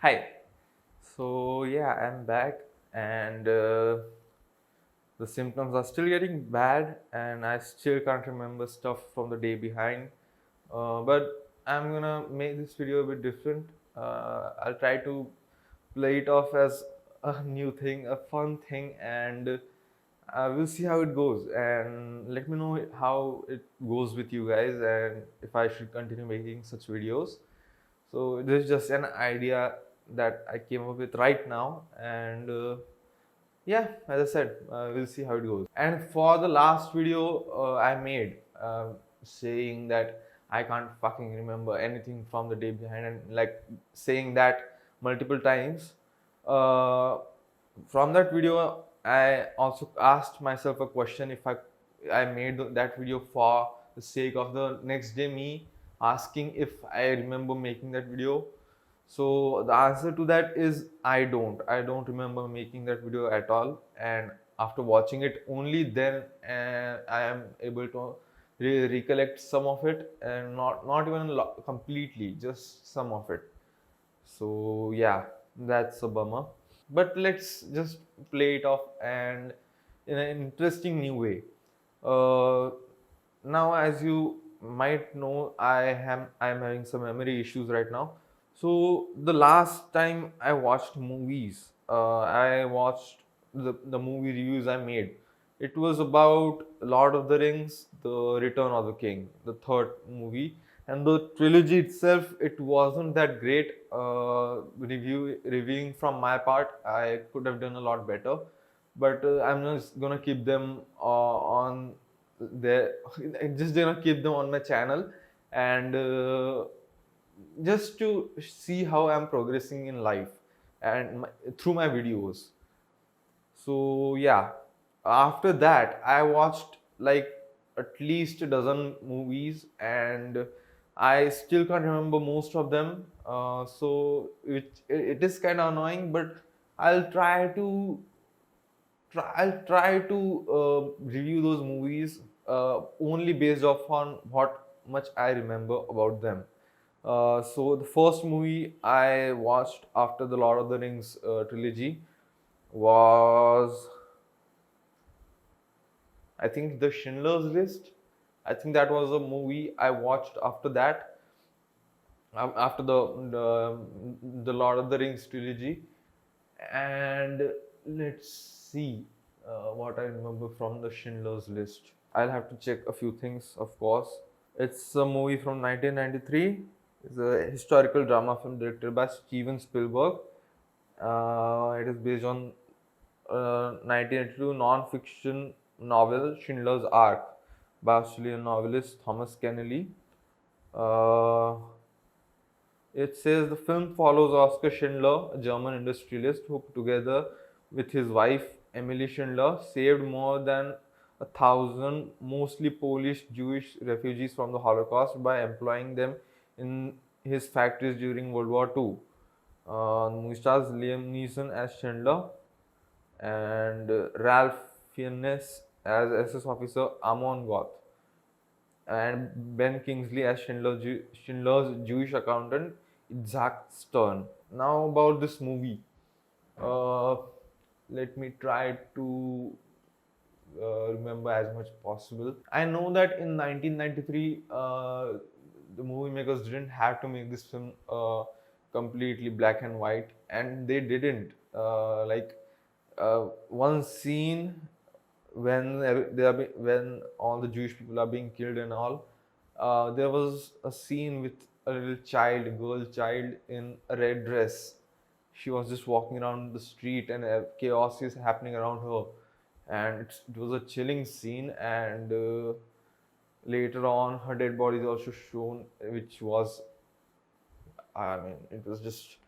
Hi. So yeah, I'm back, and the symptoms are still getting bad, and I still can't remember stuff from the day behind. But I'm gonna make this video a bit different. I'll try to play it off as a new thing, a fun thing, and we'll see how it goes. And let me know how it goes with you guys, and if I should continue making such videos. So this is just an idea that I came up with right now, and yeah, as I said, we'll see how it goes. And for the last video I made, saying that I can't fucking remember anything from the day behind, and like saying that multiple times. Uh, from that video, I also asked myself a question if I made that video for the sake of the next day me asking if I remember making that video. So the answer to that is I don't remember making that video at all, and after watching it only then I am able to recollect some of it, and not even completely, just some of it. So yeah, that's a bummer. But let's just play it off and in an interesting new way. Uh, Now, as you might know, I'm having some memory issues right now. So the last time I watched movies, I watched the movie reviews I made. It was about Lord of the Rings, The Return of the King, the third movie, and the trilogy itself. It wasn't that great. Reviewing from my part, I could have done a lot better, but I'm just gonna keep them on there. Just gonna keep them on my channel, and just to see how I'm progressing in life and through my videos. So yeah, after that I watched like at least a dozen movies, and I still can't remember most of them. So it is kind of annoying, but I'll try to I'll try to review those movies only based off on what much I remember about them. So the first movie I watched after the Lord of the Rings trilogy was, I think, The Schindler's List. I think that was a movie I watched after that, after the Lord of the Rings trilogy. And let's see what I remember from the Schindler's List. I'll have to check a few things, of course. It's a movie from 1993. It's a historical drama film directed by Steven Spielberg. It is based on 1982 non-fiction novel Schindler's Ark by Australian novelist Thomas Keneally. Uh, it says the film follows Oskar Schindler, a German industrialist who, together with his wife Emily Schindler, saved more than 1,000 mostly Polish Jewish refugees from the Holocaust by employing them in his factories during World War II. The movie stars Liam Neeson as Schindler and Ralph Fiennes as SS officer Amon Goth, and Ben Kingsley as Schindler's Jewish accountant Isaac Stern. Now about this movie, uh, let me try to remember as much possible. I know that in 1993, the movie makers didn't have to make this film completely black and white, and they didn't. One scene when all the Jewish people are being killed and all, there was a scene with a little child, a girl child in a red dress. She was just walking around the street, and chaos is happening around her, and it was a chilling scene. And later on, her dead body is also shown, which was, I mean, it was just,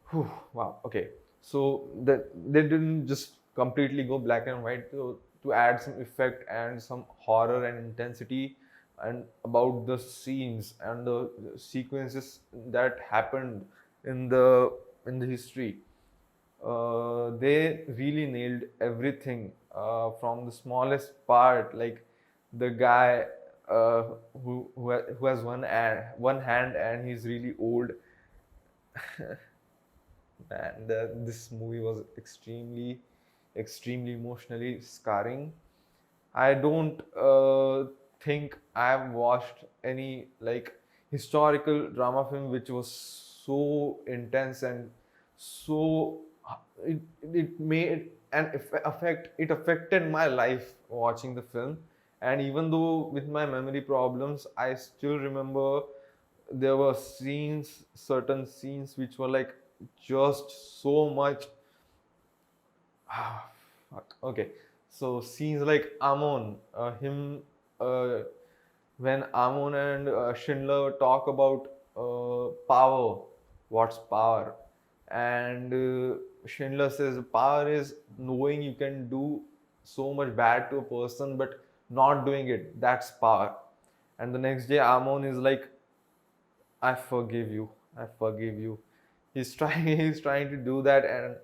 whew, wow. Okay, so that they didn't just completely go black and white to add some effect and some horror and intensity, and about the scenes and the sequences that happened in the history. They really nailed everything, from the smallest part, like the guy uh, who has one hand and he's really old. And this movie was extremely emotionally scarring. I don't think I've watched any like historical drama film which was so intense and so it made an effect. It affected my life watching the film, and even though with my memory problems, I still remember there were certain scenes which were like just so much. Fuck. Okay, so scenes like Amon, uh, when Amon and Schindler talk about power, what's power, and Schindler says power is knowing you can do so much bad to a person, but not doing it. That's power. And the next day, Amon is like, I forgive you. I forgive you. He's trying. He's trying to do that, and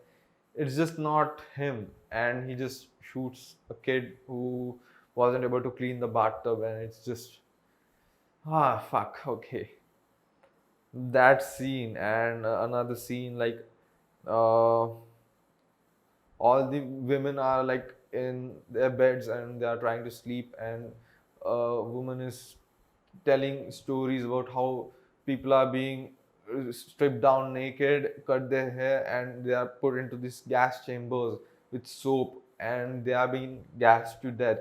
it's just not him. And he just shoots a kid who wasn't able to clean the bathtub, and it's just fuck. Okay, that scene and another scene like uh, all the women are like in their beds and they are trying to sleep, and a woman is telling stories about how people are being stripped down naked, cut their hair, and they are put into these gas chambers with soap, and they are being gassed to death.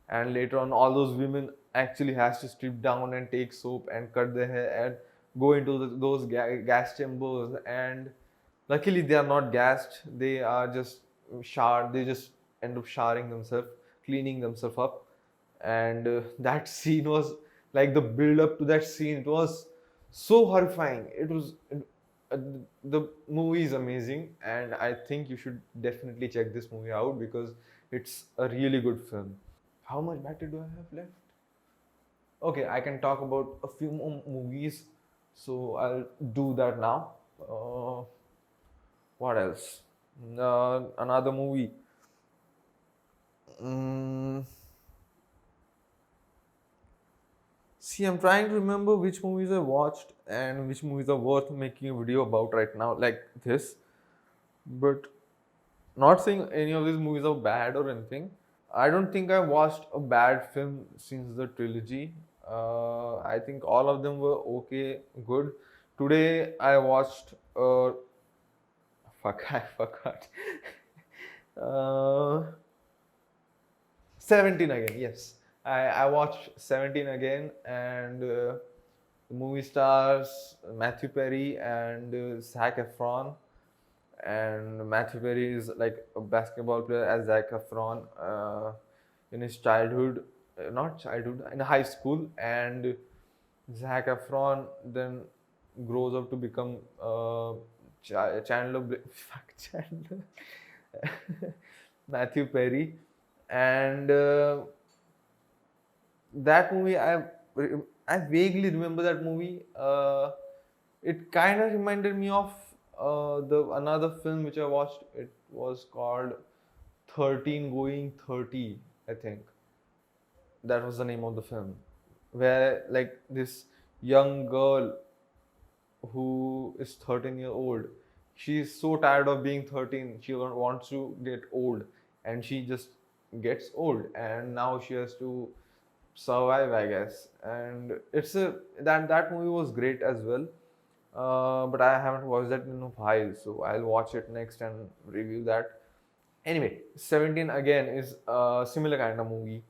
And later on, all those women actually has to strip down and take soap and cut their hair and go into those gas chambers. And luckily, they are not gassed. They are just showered. They just end up showering themselves, cleaning themselves up. And that scene was like the build up to that scene. It was so horrifying. Uh, the movie is amazing, and I think you should definitely check this movie out because it's a really good film. How much battery do I have left? Okay, I can talk about a few more movies, so I'll do that now. Uh, what else? Another movie. Mm, See, I'm trying to remember which movies I watched and which movies are worth making a video about right now, like this. But not saying any of these movies are bad or anything. I don't think I watched a bad film since the trilogy. I think all of them were okay, good. Today I watched. Fuck, I forgot. uh, 17 again. Yes, I watched 17 again, and the movie stars Matthew Perry and Zac Efron. And Matthew Perry is like a basketball player as Zac Efron in his childhood, not childhood, in high school, and Zac Efron then grows up to become Chandler. Fuck Chandler. Matthew Perry, and that movie I vaguely remember that movie. It kind of reminded me of the another film which I watched. It was called 13 Going 30, I think. That was the name of the film, where like this young girl who is 13-year old, she's so tired of being 13. She wants to get old, and she just gets old, and now she has to survive, I guess. And it's a that movie was great as well. But I haven't watched that in a while, so I'll watch it next and review that. Anyway, 17 again is a similar kind of movie.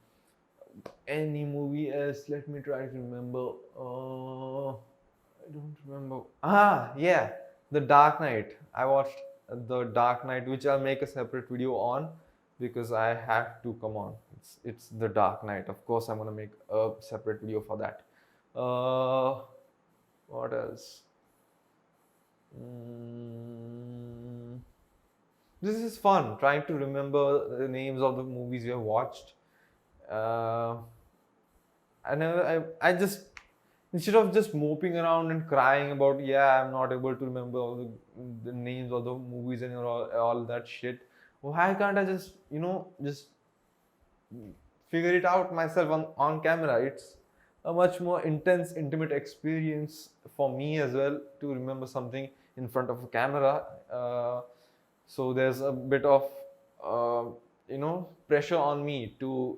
Any movie else? Let me try to remember. I don't remember. Yeah, The Dark Knight. I watched The Dark Knight, which I'll make a separate video on because I have to. Come on, it's The Dark Knight. Of course, I'm gonna make a separate video for that. Uh, what else? Mm, this is fun trying to remember the names of the movies we have watched. Uh, I just instead of just moping around and crying about yeah I'm not able to remember all the names of the movies and all that shit. Why can't I just just figure it out myself on camera? It's a much more intense, intimate experience for me as well to remember something in front of a camera. So there's a bit of uh, pressure on me to,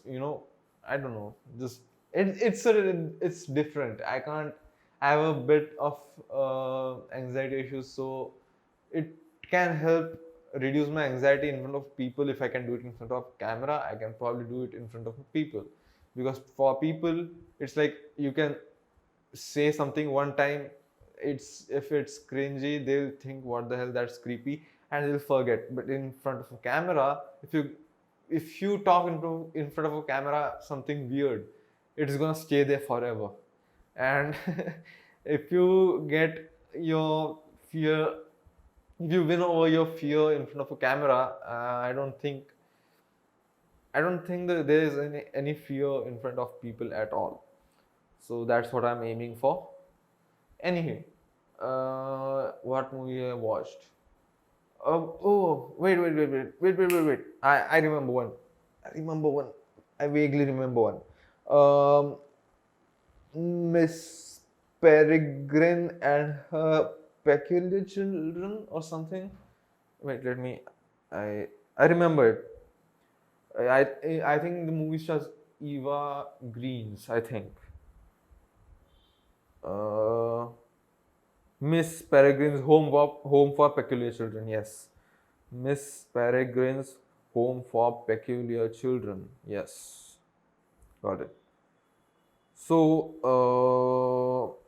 you know, I don't know, just it's different. I have a bit of anxiety issues, so it can help reduce my anxiety in front of people. If I can do it in front of camera, I can probably do it in front of people, because for people it's like you can say something one time, if it's cringy, they'll think what the hell, that's creepy, and they'll forget. But in front of a camera, if you talk in front of a camera something weird, it's gonna stay there forever. And if you get your fear, if you win over your fear in front of a camera, I don't think that there is any fear in front of people at all. So that's what I'm aiming for. Anyway, what movie I watched? Oh, wait. I remember one. I remember one. I vaguely remember one. Miss Peregrine and her peculiar children or something. Wait, let me. I remember it. I think the movie stars Eva Greens. I think. Uh, Miss Peregrine's Home for Peculiar Children. Yes, Miss Peregrine's Home for Peculiar Children. Yes, got it. So,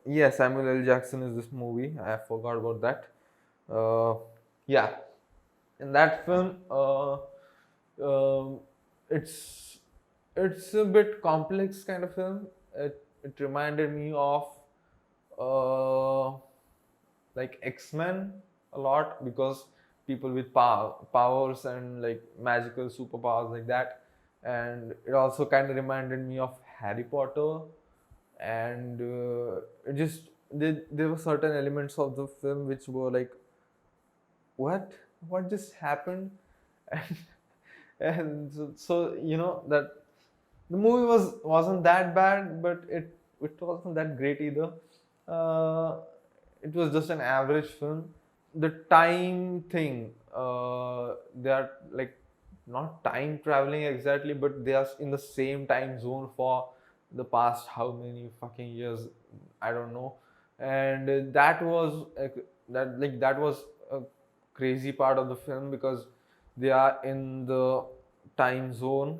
yeah, Samuel L. Jackson is this movie. I forgot about that. Yeah, in that film, um it's a bit complex kind of film. It reminded me of uh, like X-Men a lot, because people with powers and like magical superpowers like that. And it also kind of reminded me of Harry Potter. And it just there were certain elements of the film which were like, what just happened? and, and so that the movie wasn't that bad, but it wasn't that great either. uh, it was just an average film. The time thing, they are like not time traveling exactly, but they are in the same time zone for the past how many fucking years, I don't know. And that was a crazy part of the film, because they are in the time zone,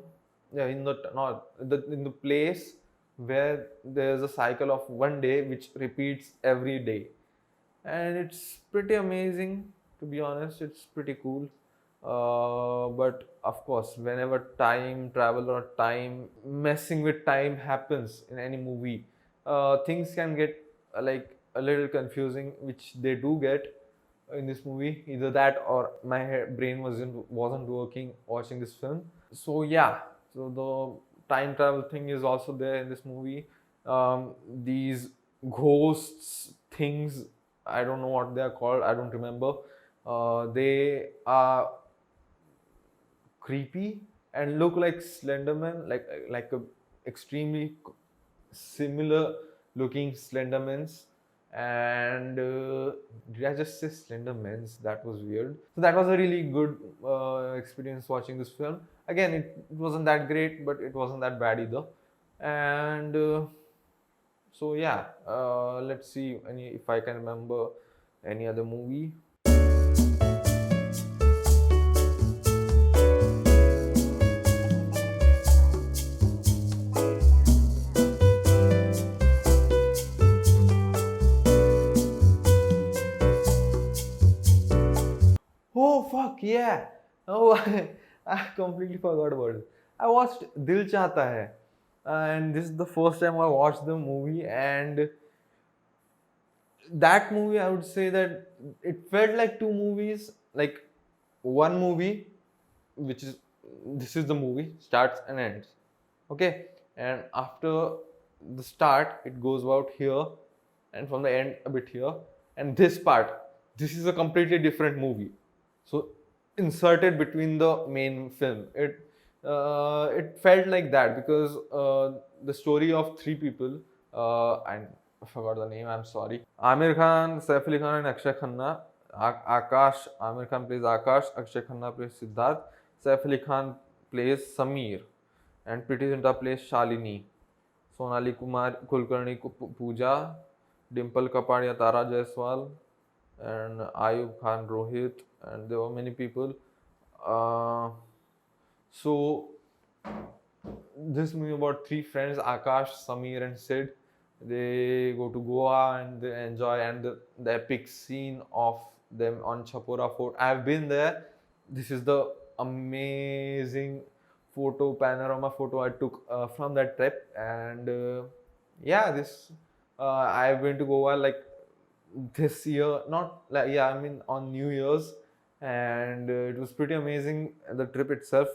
yeah, in the not the in the place where there's a cycle of one day which repeats every day. And it's pretty amazing, to be honest. It's pretty cool. But of course, whenever time travel or time messing with time happens in any movie, things can get like a little confusing, which they do get in this movie. Either that or my brain wasn't working watching this film. So yeah, so the time travel thing is also there in this movie. These ghosts things, I don't know what they are called, I don't remember. They are creepy and look like Slenderman, like a extremely similar looking Slendermans. And did I just say Slendermans? That was weird. So that was a really good experience watching this film. Again, it wasn't that great, but it wasn't that bad either. And so yeah, let's see if I can remember any other movie. Oh fuck yeah! Oh, I completely forgot about it. I watched Dil Chahta Hai, and this is the first time I watched the movie. And that movie, I would say that it felt like two movies, like one movie, which is this is the movie starts and ends, okay, and after the start it goes about here, and from the end a bit here, and this is a completely different movie. So inserted between the main film, it felt like that, because the story of three people, and I forgot the name. I'm sorry. Amir Khan, Saif Ali Khan, and Akshay Khanna. Akash. Amir Khan plays Akash. Akshay Khanna plays Siddharth. Saif Ali Khan plays Samir, and Preeti Zinta plays Shalini. Sonali Kumar Kulkarni Pooja. Dimple Kapadia Tara Jaiswal, and Ayub Khan Rohit, and there were many people. Uh, so this movie about three friends, Akash, Samir, and Sid. They go to Goa and they enjoy, and the epic scene of them on Chapora Fort. I've been there. This is the amazing panorama photo I took from that trip, and yeah, this I've been to Goa like this year, not like, yeah, I mean on New Year's, and it was pretty amazing, the trip itself.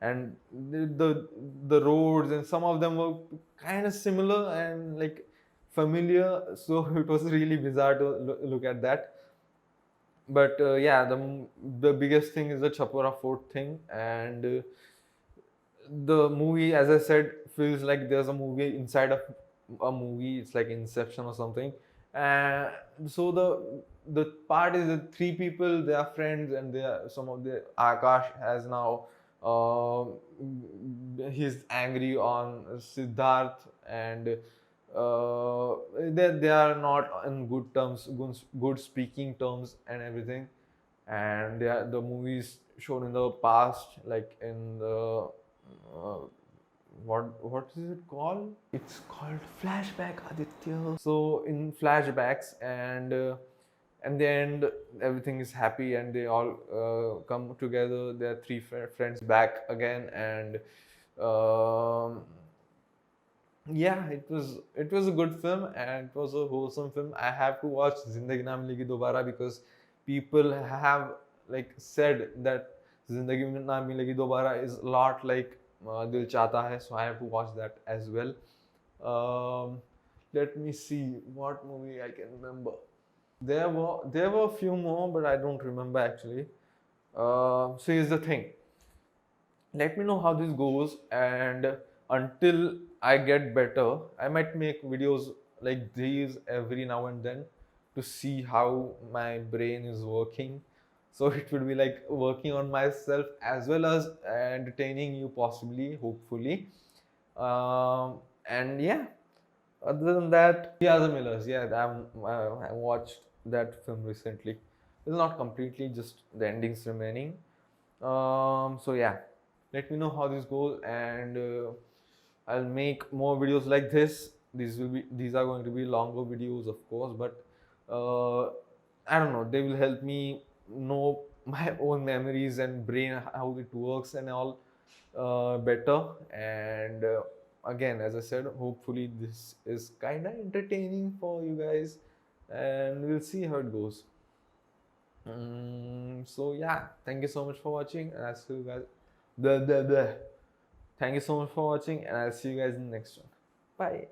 And the roads and some of them were kind of similar and like familiar, so it was really bizarre to look at that. But yeah, the biggest thing is the Chapora Fort thing, and the movie, as I said, feels like there's a movie inside of a movie. It's like Inception or something. And so the part is that three people, they are friends, and they are some of the Akash has now he's angry on Siddharth, and they are not in good terms, good speaking terms and everything. And the movies shown in the past, like in the uh, what is it called? It's called flashback, Aditya. So in flashbacks, and at the end everything is happy and they all come together. There are three friends back again, and um, yeah, it was a good film and it was a wholesome film. I have to watch Zindagi Na Milegi Dobara because people have like said that Zindagi Na Milegi Dobara is a lot like Dil Chahta Hai, so I have to watch that as well. Let me see what movie I can remember. There were a few more, but I don't remember actually. So here's the thing. Let me know how this goes, and until I get better, I might make videos like these every now and then to see how my brain is working. So it will be like working on myself as well as entertaining you, possibly, hopefully. And yeah, other than that, The Other Millers, yeah, I watched that film recently. It's not completely, just the endings remaining. So yeah, let me know how this goes, and I'll make more videos like this. These are going to be longer videos, of course, but I don't know. They will help me know my own memories and brain, how it works and all better. And again, as I said, hopefully this is kind of entertaining for you guys, and we'll see how it goes. So yeah, thank you so much for watching, and I'll see you guys. Blah, blah, blah. Thank you so much for watching, and I'll see you guys in the next one. Bye.